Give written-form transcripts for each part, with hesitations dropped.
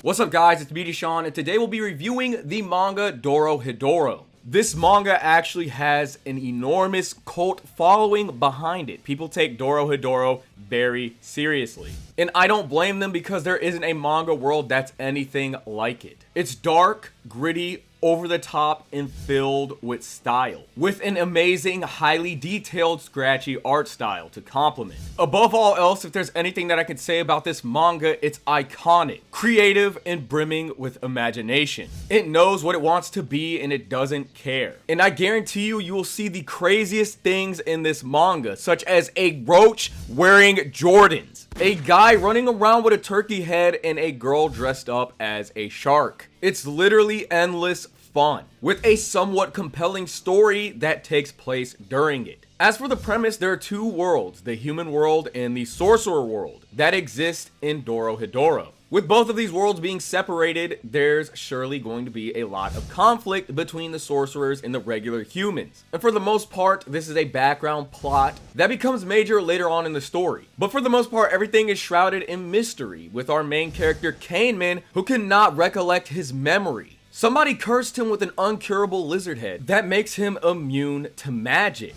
What's up guys, it's me Sean, and today we'll be reviewing the manga Dorohedoro. This manga actually has an enormous cult following behind it. People take Dorohedoro very seriously. And I don't blame them because there isn't a manga world that's anything like it. It's dark, gritty, over the top, and filled with style, with an amazing, highly detailed, scratchy art style to complement. Above all else, if there's anything that I could say about this manga, it's iconic, creative, and brimming with imagination. It knows what it wants to be and it doesn't care. And I guarantee you will see the craziest things in this manga, such as a roach wearing Jordans, a guy running around with a turkey head, and a girl dressed up as a shark. It's literally endless fun, with a somewhat compelling story that takes place during it. As for the premise, there are two worlds, the human world and the sorcerer world, that exist in Dorohedoro. With both of these worlds being separated, there's surely going to be a lot of conflict between the sorcerers and the regular humans. And for the most part, this is a background plot that becomes major later on in the story. But for the most part, everything is shrouded in mystery, with our main character Kaneman, who cannot recollect his memory. Somebody cursed him with an uncurable lizard head that makes him immune to magic.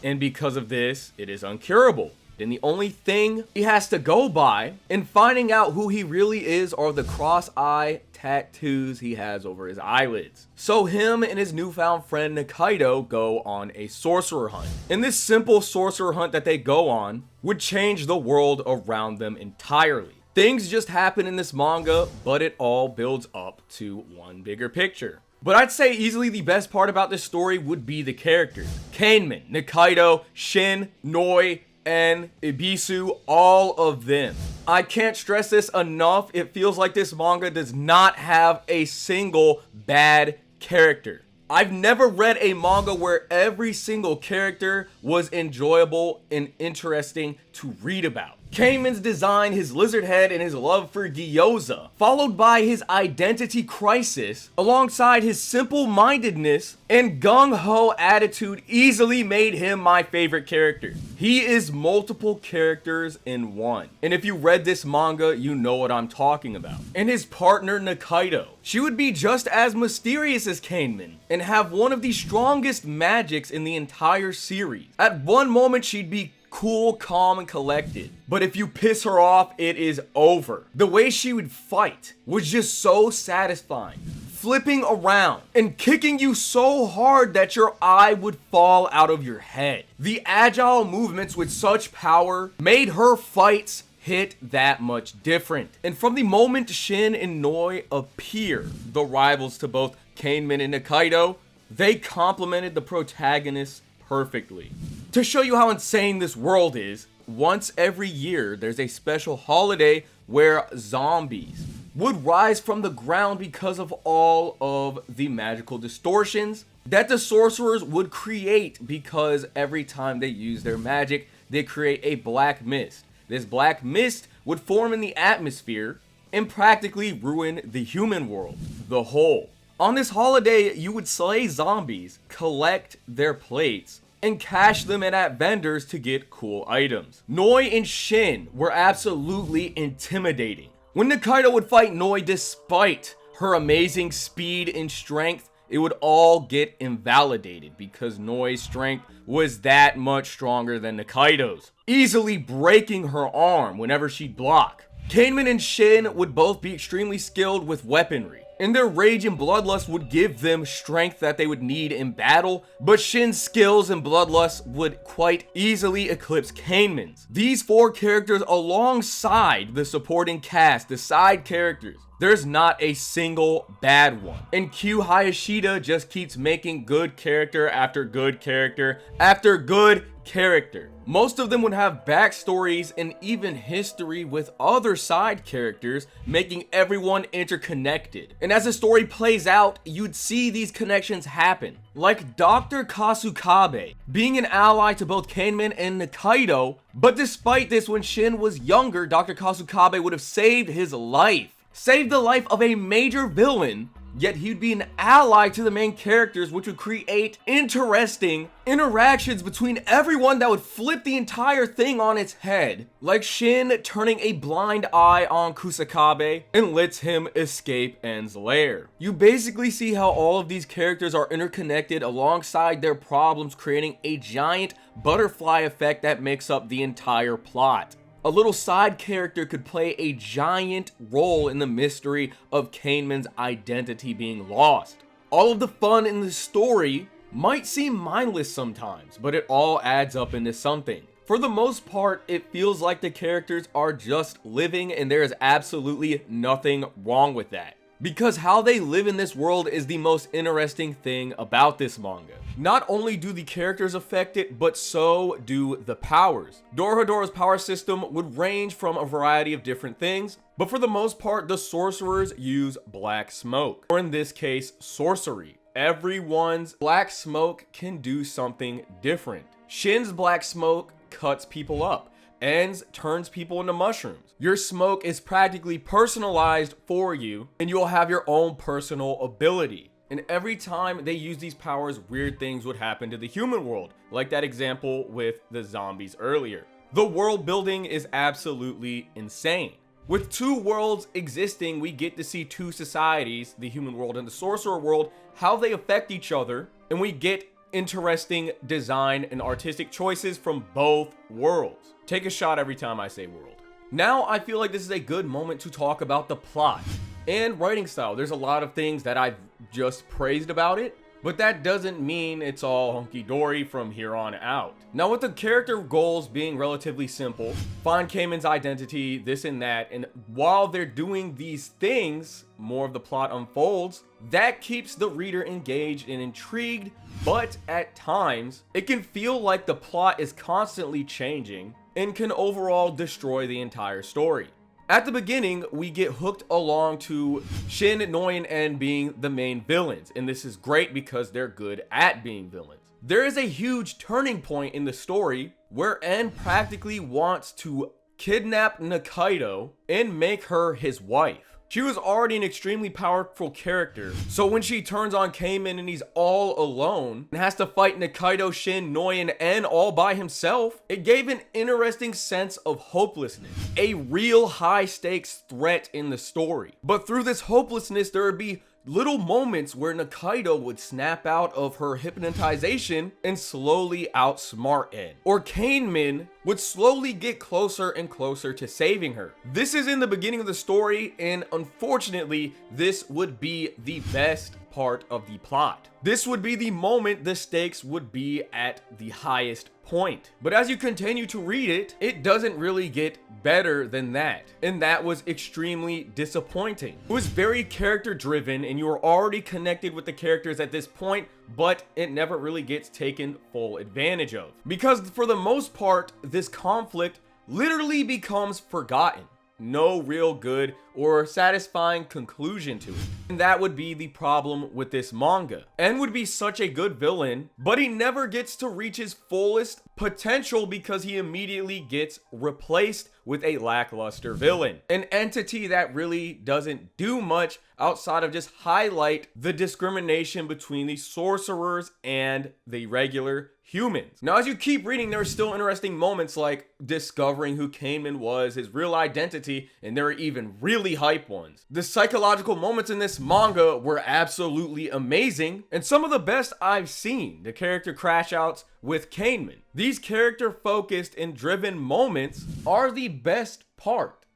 And because of this, it is uncurable. Then the only thing he has to go by in finding out who he really is are the cross-eye tattoos he has over his eyelids. So him and his newfound friend Nikaido go on a sorcerer hunt. And this simple sorcerer hunt that they go on would change the world around them entirely. Things just happen in this manga, but it all builds up to one bigger picture. But I'd say easily the best part about this story would be the characters. Kaneman, Nikaido, Shin, Noi, and Ibisu, all of them. I can't stress this enough, it feels like this manga does not have a single bad character. I've never read a manga where every single character was enjoyable and interesting to read about. Kaneman's design, his lizard head, and his love for gyoza, followed by his identity crisis, alongside his simple-mindedness and gung-ho attitude, easily made him my favorite character. He is multiple characters in one. And if you read this manga, you know what I'm talking about. And his partner Nikaido. She would be just as mysterious as Kaneman and have one of the strongest magics in the entire series. At one moment, she'd be cool, calm, and collected. But if you piss her off, it is over. The way she would fight was just so satisfying. Flipping around and kicking you so hard that your eye would fall out of your head. The agile movements with such power made her fights hit that much different. And from the moment Shin and Noi appear, the rivals to both Kaneman and Nikaido, they complemented the protagonists perfectly. To show you how insane this world is, once every year there's a special holiday where zombies would rise from the ground because of all of the magical distortions that the sorcerers would create, because every time they use their magic, they create a black mist. This black mist would form in the atmosphere and practically ruin the human world, the whole. On this holiday, you would slay zombies, collect their plates, and cash them in at vendors to get cool items. Noi and Shin were absolutely intimidating. When Nikaido would fight Noi, despite her amazing speed and strength, it would all get invalidated because Noi's strength was that much stronger than Nikaido's, easily breaking her arm whenever she'd block. Kaneman and Shin would both be extremely skilled with weaponry, and their rage and bloodlust would give them strength that they would need in battle, but Shin's skills and bloodlust would quite easily eclipse Kaneman's. These four characters alongside the supporting cast, the side characters, there's not a single bad one. And Q Hayashida just keeps making good character after good character after good character. Most of them would have backstories and even history with other side characters, making everyone interconnected. And as the story plays out, you'd see these connections happen. Like Dr. Kasukabe being an ally to both Kaneman and Nikaido, but despite this, when Shin was younger, Dr. Kasukabe would have saved his life. Saved the life of a major villain yet he'd be an ally to the main characters, which would create interesting interactions between everyone that would flip the entire thing on its head, like Shin turning a blind eye on Kusakabe and lets him escape En's lair. You basically see how all of these characters are interconnected alongside their problems, creating a giant butterfly effect that makes up the entire plot. A little side character could play a giant role in the mystery of Kaneman's identity being lost. All of the fun in the story might seem mindless sometimes, but it all adds up into something. For the most part, it feels like the characters are just living, and there is absolutely nothing wrong with that, because how they live in this world is the most interesting thing about this manga. Not only do the characters affect it, but so do the powers. Dorohedoro's power system would range from a variety of different things, but for the most part, the sorcerers use black smoke, or in this case, sorcery. Everyone's black smoke can do something different. Shin's black smoke cuts people up. En's turns people into mushrooms. Your smoke is practically personalized for you, and you'll have your own personal ability. And every time they use these powers, weird things would happen to the human world, like that example with the zombies earlier. The world building is absolutely insane. With two worlds existing, we get to see two societies, the human world and the sorcerer world, how they affect each other, and we get interesting design and artistic choices from both worlds. Take a shot every time I say world. Now I feel like this is a good moment to talk about the plot and writing style. There's a lot of things that I've just praised about it, but that doesn't mean it's all hunky-dory from here on out. Now, with the character goals being relatively simple, find Kaneman's identity, this and that, and while they're doing these things, more of the plot unfolds. That keeps the reader engaged and intrigued, but at times, it can feel like the plot is constantly changing and can overall destroy the entire story. At the beginning, we get hooked along to Shin, Noi, and En being the main villains, and this is great because they're good at being villains. There is a huge turning point in the story where En practically wants to kidnap Nikaido and make her his wife. She was already an extremely powerful character, so when she turns on Kaneman and he's all alone and has to fight Nikaido, Shin, Noi, and En all by himself, it gave an interesting sense of hopelessness, a real high stakes threat in the story. But through this hopelessness, there would be little moments where Nikaido would snap out of her hypnotization and slowly outsmart En, or Kaneman would slowly get closer and closer to saving her. This is in the beginning of the story, and unfortunately, this would be the best part of the plot. This would be the moment the stakes would be at the highest point. But as you continue to read it, it doesn't really get better than that. And that was extremely disappointing. It was very character driven and you were already connected with the characters at this point, but it never really gets taken full advantage of. Because for the most part, this conflict literally becomes forgotten. No real good or satisfying conclusion to it. And that would be the problem with this manga. En would be such a good villain, but he never gets to reach his fullest potential because he immediately gets replaced with a lackluster villain. An entity that really doesn't do much outside of just highlight the discrimination between the sorcerers and the regular humans. Now, as you keep reading, there are still interesting moments like discovering who Kaneman was, his real identity, and there are even really hype ones. The psychological moments in this manga were absolutely amazing, and some of the best I've seen. The character crash outs with Kaneman. These character focused and driven moments are the best part.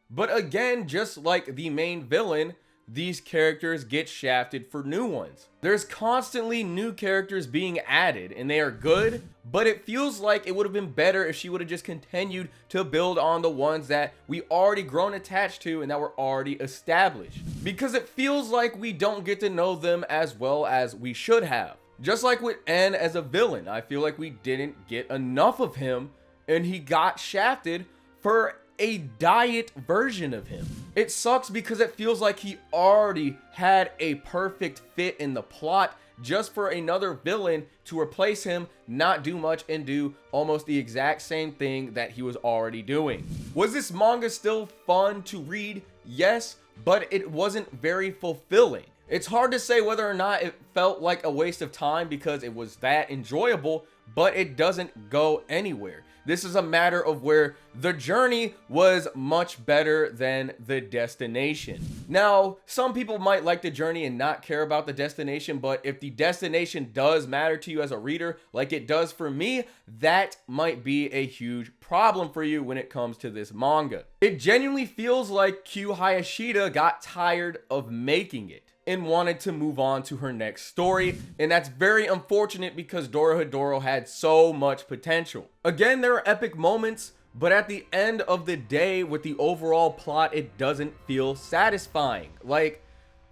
But again, just like the main villain, these characters get shafted for new ones. There's constantly new characters being added and they are good, but it feels like it would have been better if she would have just continued to build on the ones that we already grown attached to and that were already established. Because it feels like we don't get to know them as well as we should have. Just like with En as a villain, I feel like we didn't get enough of him and he got shafted for a diet version of him. It sucks because it feels like he already had a perfect fit in the plot just for another villain to replace him, not do much, and do almost the exact same thing that he was already doing. Was this manga still fun to read? Yes, but it wasn't very fulfilling. It's hard to say whether or not it felt like a waste of time because it was that enjoyable, but it doesn't go anywhere. This is a matter of where the journey was much better than the destination. Now, some people might like the journey and not care about the destination, but if the destination does matter to you as a reader, like it does for me, that might be a huge problem for you when it comes to this manga. It genuinely feels like Q Hayashida got tired of making it and wanted to move on to her next story, and that's very unfortunate because Dorohedoro had so much potential. Again, there are epic moments, but at the end of the day, with the overall plot, it doesn't feel satisfying. Like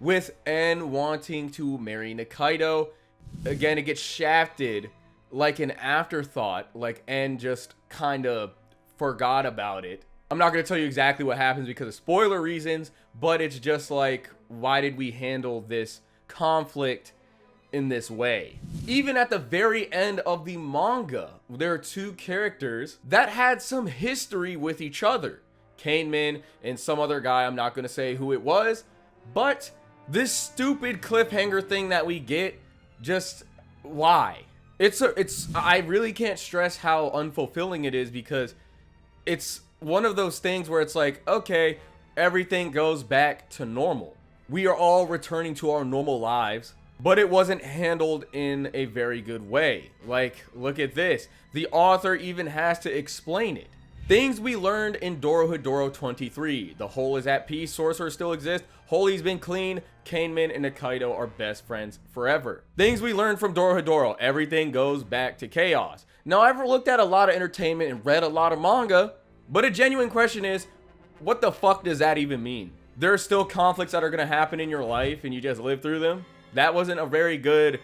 with En wanting to marry Nikaido, again, it gets shafted like an afterthought, like En just kind of forgot about it. I'm not going to tell you exactly what happens because of spoiler reasons, but it's just like, why did we handle this conflict in this way? Even at the very end of the manga, there are two characters that had some history with each other. Kaneman and some other guy, I'm not going to say who it was, but this stupid cliffhanger thing that we get, just why? I really can't stress how unfulfilling it is because it's one of those things where it's like, okay, everything goes back to normal. We are all returning to our normal lives, but it wasn't handled in a very good way. Like, look at this. The author even has to explain it. Things we learned in Dorohedoro 23. The whole is at peace, sorcerers still exist, Holy's been clean, Kaneman and Nikaido are best friends forever. Things we learned from Dorohedoro. Everything goes back to chaos. Now, I've looked at a lot of entertainment and read a lot of manga, but a genuine question is, what the fuck does that even mean? There are still conflicts that are going to happen in your life and you just live through them? That wasn't a very good,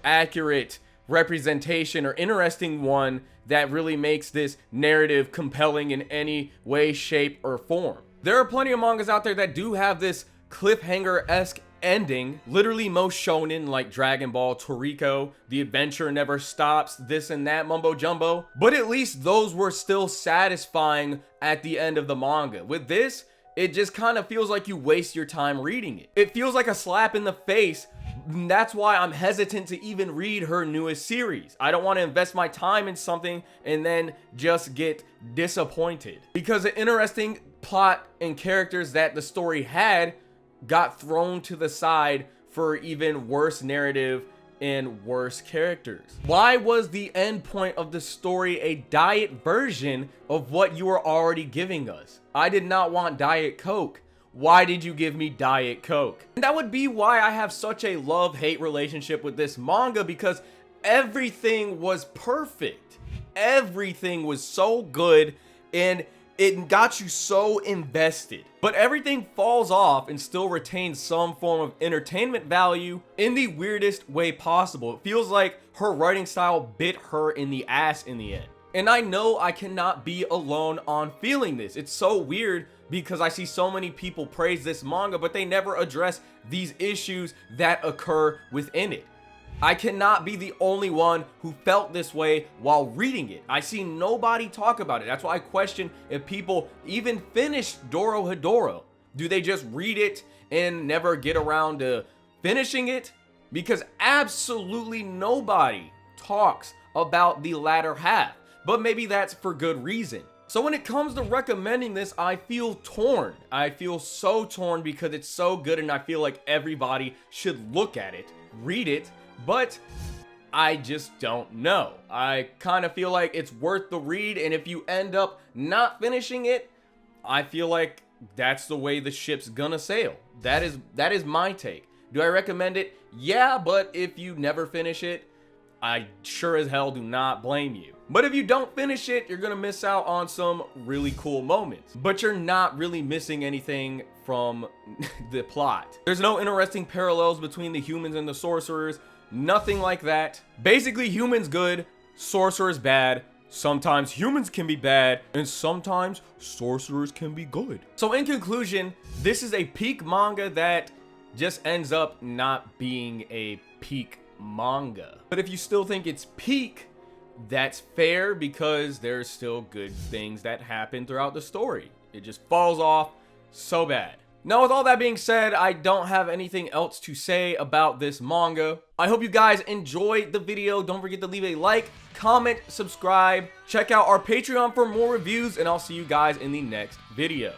accurate representation or interesting one that really makes this narrative compelling in any way, shape, or form. There are plenty of mangas out there that do have this cliffhanger-esque ending. Literally most shonen like Dragon Ball, Toriko, The Adventure Never Stops, this and that mumbo jumbo. But at least those were still satisfying at the end of the manga. With this, it just kind of feels like you waste your time reading it. It feels like a slap in the face. That's why I'm hesitant to even read her newest series. I don't want to invest my time in something and then just get disappointed. Because the interesting plot and characters that the story had got thrown to the side for even worse narrative and worse characters. Why was the end point of the story a diet version of what you were already giving us? I did not want Diet Coke. Why did you give me Diet Coke? And that would be why I have such a love-hate relationship with this manga, because everything was perfect. Everything was so good and it got you so invested. But everything falls off and still retains some form of entertainment value in the weirdest way possible. It feels like her writing style bit her in the ass in the end. And I know I cannot be alone on feeling this. It's so weird because I see so many people praise this manga, but they never address these issues that occur within it. I cannot be the only one who felt this way while reading it. I see nobody talk about it. That's why I question if people even finish Dorohedoro. Do they just read it and never get around to finishing it? Because absolutely nobody talks about the latter half. But maybe that's for good reason. So when it comes to recommending this, I feel torn. I feel so torn because it's so good and I feel like everybody should look at it, read it, but I just don't know. I kind of feel like it's worth the read, and if you end up not finishing it, I feel like that's the way the ship's gonna sail. That is my take. Do I recommend it? Yeah, but if you never finish it, I sure as hell do not blame you. But if you don't finish it, you're gonna miss out on some really cool moments. But you're not really missing anything from the plot. There's no interesting parallels between the humans and the sorcerers. Nothing like that. Basically, humans good, sorcerers bad. Sometimes humans can be bad, and sometimes sorcerers can be good. So in conclusion, this is a peak manga that just ends up not being a peak manga. But if you still think it's peak, that's fair because there's still good things that happen throughout the story. It just falls off so bad. Now, with all that being said, I don't have anything else to say about this manga. I hope you guys enjoyed the video. Don't forget to leave a like, comment, subscribe, check out our Patreon for more reviews, and I'll see you guys in the next video.